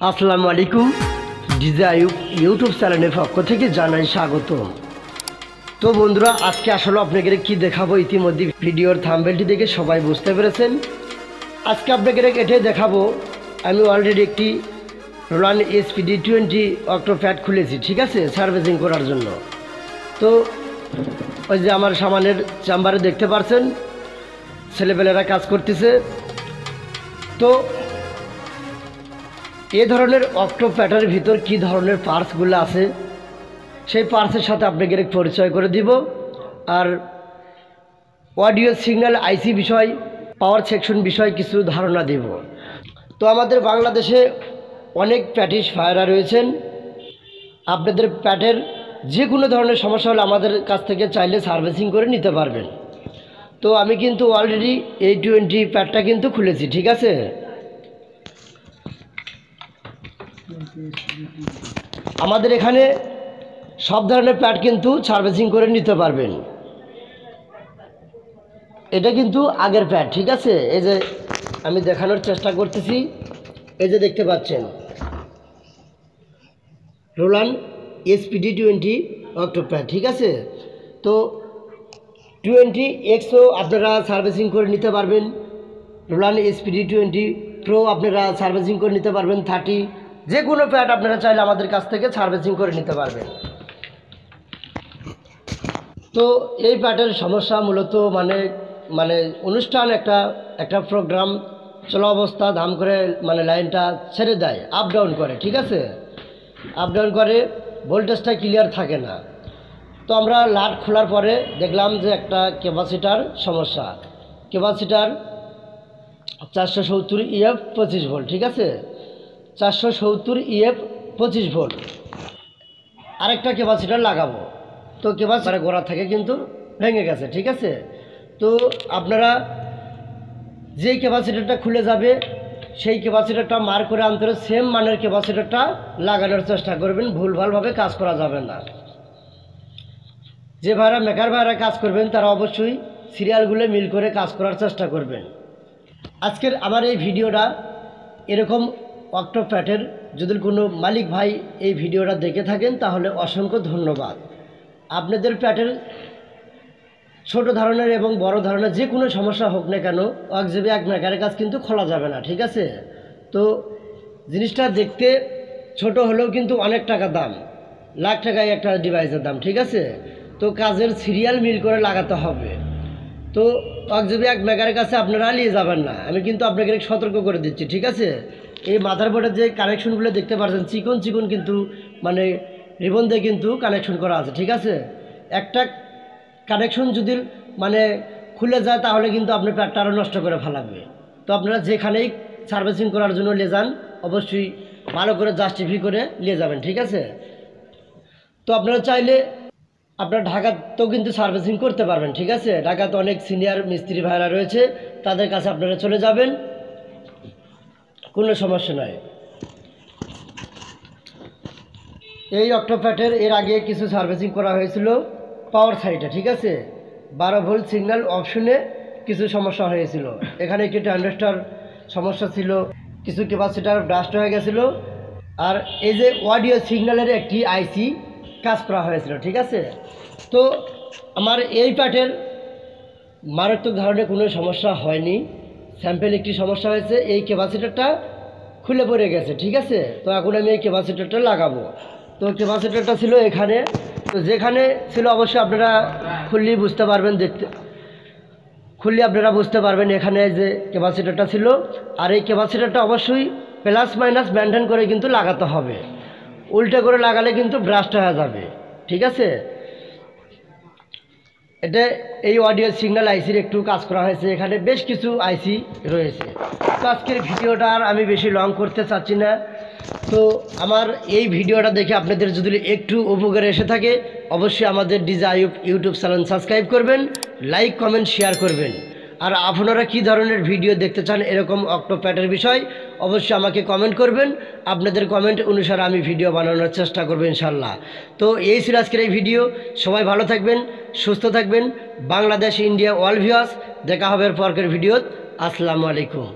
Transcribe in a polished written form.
আসসালামু আলাইকুম। DJ Ayub YouTube চ্যানেলের পক্ষ থেকে জানাই স্বাগতম। তো বন্ধুরা, আজকে আসলে আপনাদের কি দেখাবো, ইতিমধ্যে ভিডিওর থাম্বনেলটি দেখে সবাই বুঝতে পেরেছেন। আজকে আপনাদের এটাই দেখাবো, আমি অলরেডি একটি রোলান SPD20 অক্টো প্যাড খুলেছি, ঠিক আছে, সার্ভিসিং করার জন্য। তো ওই যে আমার সামনের চেম্বারে দেখতে পাচ্ছেন ছেলেপেলেরা কাজ করতেছে। তো এ ধরনের অক্টো প্যাডের ভিতর কি ধরনের পার্টসগুলো আছে সেই পার্টসের সাথে আপনাদের পরিচয় করে দিব, আর অডিও সিগন্যাল আইসি বিষয়, পাওয়ার সেকশন বিষয় কিছু ধারণা দেব। তো আমাদের বাংলাদেশে অনেক প্যাটিস ফায়ারা রয়েছেন। আপনাদের প্যাটের যে কোনো ধরনের সমস্যা হলে আমাদের কাছ থেকে চাইলে সার্ভিসিং করে নিতে পারবেন। তো আমি কিন্তু অলরেডি এই 20 প্যাডটা কিন্তু খুলেছি, ঠিক আছে। আমাদের এখানে সব ধরনের প্যাড কিন্তু সার্ভিসিং করে নিতে পারবেন। এটা কিন্তু আগের প্যাড, ঠিক আছে। এই যে আমি দেখানোর চেষ্টা করতেছি, এই যে দেখতে পাচ্ছেন রোলান SPD20 অক্টো প্যাড, ঠিক আছে। তো 20Xও আপনারা সার্ভিসিং করে নিতে পারবেন। রোলান SPD20 প্রো আপনারা সার্ভিসিং করে নিতে পারবেন। 30 যে কোনো প্যাড আপনারা চাইলে আমাদের কাছ থেকে সার্ভিসিং করে নিতে পারবেন। তো এই প্যাডের সমস্যা মূলত মানে অনুষ্ঠান একটা প্রোগ্রাম চলা অবস্থা দাম করে লাইনটা ছেড়ে দেয়, আপ ডাউন করে, ঠিক আছে। আপ ডাউন করে, ভোল্টেজটা ক্লিয়ার থাকে না। তো আমরা লাট খোলার পরে দেখলাম যে একটা ক্যাপাসিটার সমস্যা। ক্যাপাসিটার 470 EF 25 ভোল্ট, ঠিক আছে। 470 EF 25 ভোল্ট আরেকটা ক্যাপাসিটার লাগাবো। তো ক্যাপাসিটার গোড়া থেকে কিন্তু ভেঙে গেছে, ঠিক আছে। তো আপনারা যেই ক্যাপাসিটারটা খুলে যাবে সেই ক্যাপাসিটারটা মার করে আনতে সেম মানের ক্যাপাসিটারটা লাগানোর চেষ্টা করবেন, ভুলভালভাবে কাজ করা যাবে না। যে ভাইরা মেকার ভাইরা কাজ করবেন তারা অবশ্যই সিরিয়ালগুলো মিল করে কাজ করার চেষ্টা করবেন। আজকের আমার এই ভিডিওটা এরকম অক্টো প্যাডের যদি কোনো মালিক ভাই এই ভিডিওটা দেখে থাকেন তাহলে অসংখ্য ধন্যবাদ। আপনাদের প্যাডের ছোট ধরনের এবং বড় ধরনের যে কোনো সমস্যা হোক না কেন, একজেবে এক মেকারের কাজ কিন্তু খোলা যাবে না, ঠিক আছে। তো জিনিসটা দেখতে ছোট হলেও কিন্তু অনেক টাকা দাম, লাখ টাকায় একটা ডিভাইসের দাম, ঠিক আছে। তো কাজের সিরিয়াল মিল করে লাগাতে হবে। তো একজেবে এক মেকারের কাছে আপনারা নিয়ে যাবেন না, আমি কিন্তু আপনাকে সতর্ক করে দিচ্ছি, ঠিক আছে। এই মাদারবোর্ডের যে কানেকশনগুলো দেখতে পাচ্ছেন চিকন চিকন কিন্তু রিবন দিয়ে কিন্তু কানেকশন করা আছে, ঠিক আছে। একটা কানেকশন যদি খুলে যায় তাহলে কিন্তু আপনার প্যাডটা আরও নষ্ট করে ফেলাবে। তো আপনারা যেখানেই সার্ভিসিং করার জন্য নিয়ে যান অবশ্যই ভালো করে জাস্টিফাই করে নিয়ে যাবেন, ঠিক আছে। তো আপনারা চাইলে আপনার ঢাকাতেও কিন্তু সার্ভিসিং করতে পারবেন, ঠিক আছে। ঢাকাতে অনেক সিনিয়র মিস্ত্রি ভাইরা রয়েছে, তাদের কাছে আপনারা চলে যাবেন, কোনো সমস্যা নয়। এই অক্টো প্যাডের এর আগে কিছু সার্ভিসিং করা হয়েছিল পাওয়ার সাইডে, ঠিক আছে। 12 ভোল্ট সিগন্যাল অপশনে কিছু সমস্যা হয়েছিল। এখানে একটি ট্রানজিস্টর সমস্যা ছিল, কিছু ক্যাপাসিটার ব্রাস্ট হয়ে গেছিলো, আর এই যে অডিও সিগন্যালের একটি আইসি কাজ করা হয়েছিল, ঠিক আছে। তো আমার এই প্যাডের মারাত্মক ধরনের কোনো সমস্যা হয়নি। স্যাম্পেল একটি সমস্যা হয়েছে, এই ক্যাপাসিটারটা খুলে পড়ে গেছে, ঠিক আছে। তো এখন আমি এই ক্যাপাসিটারটা লাগাবো। তো ক্যাপাসিটারটা ছিল এখানে, তো যেখানে ছিল অবশ্যই আপনারা খুললেই বুঝতে পারবেন, খুললে আপনারা বুঝতে পারবেন এখানে যে ক্যাপাসিটারটা ছিল। আর এই ক্যাপাসিটারটা অবশ্যই প্লাস মাইনাস মেনটেন করে কিন্তু লাগাতে হবে, উল্টে করে লাগালে কিন্তু ব্রাস্ট হয়ে যাবে, ঠিক আছে। এটা এই অডিও সিগন্যাল আইসির একটু কাজ করা হয়েছে, এখানে বেশ কিছু আইসি রয়েছে। তো আজকের ভিডিওটা আর আমি বেশি লং করতে চাচ্ছি না। তো আমার এই ভিডিওটা দেখে আপনাদের যদি একটু উপকারে এসে থাকে অবশ্যই আমাদের DJ Ayub YouTube channel subscribe করবেন, লাইক কমেন্ট শেয়ার করবেন। আর আপনারা কী ধরনের ভিডিও দেখতে চান এরকম অক্টো প্যাডের বিষয় অবশ্যই আমাকে কমেন্ট করবেন। আপনাদের কমেন্ট অনুসারে আমি ভিডিও বানানোর চেষ্টা করব ইনশাল্লাহ। তো এই ছিল আজকের এই ভিডিও। সবাই ভালো থাকবেন, সুস্থ থাকবেন। বাংলাদেশ, ইন্ডিয়া, অল ভিউয়ার্স, দেখা হবে পরের ভিডিওত। আসসালামু আলাইকুম।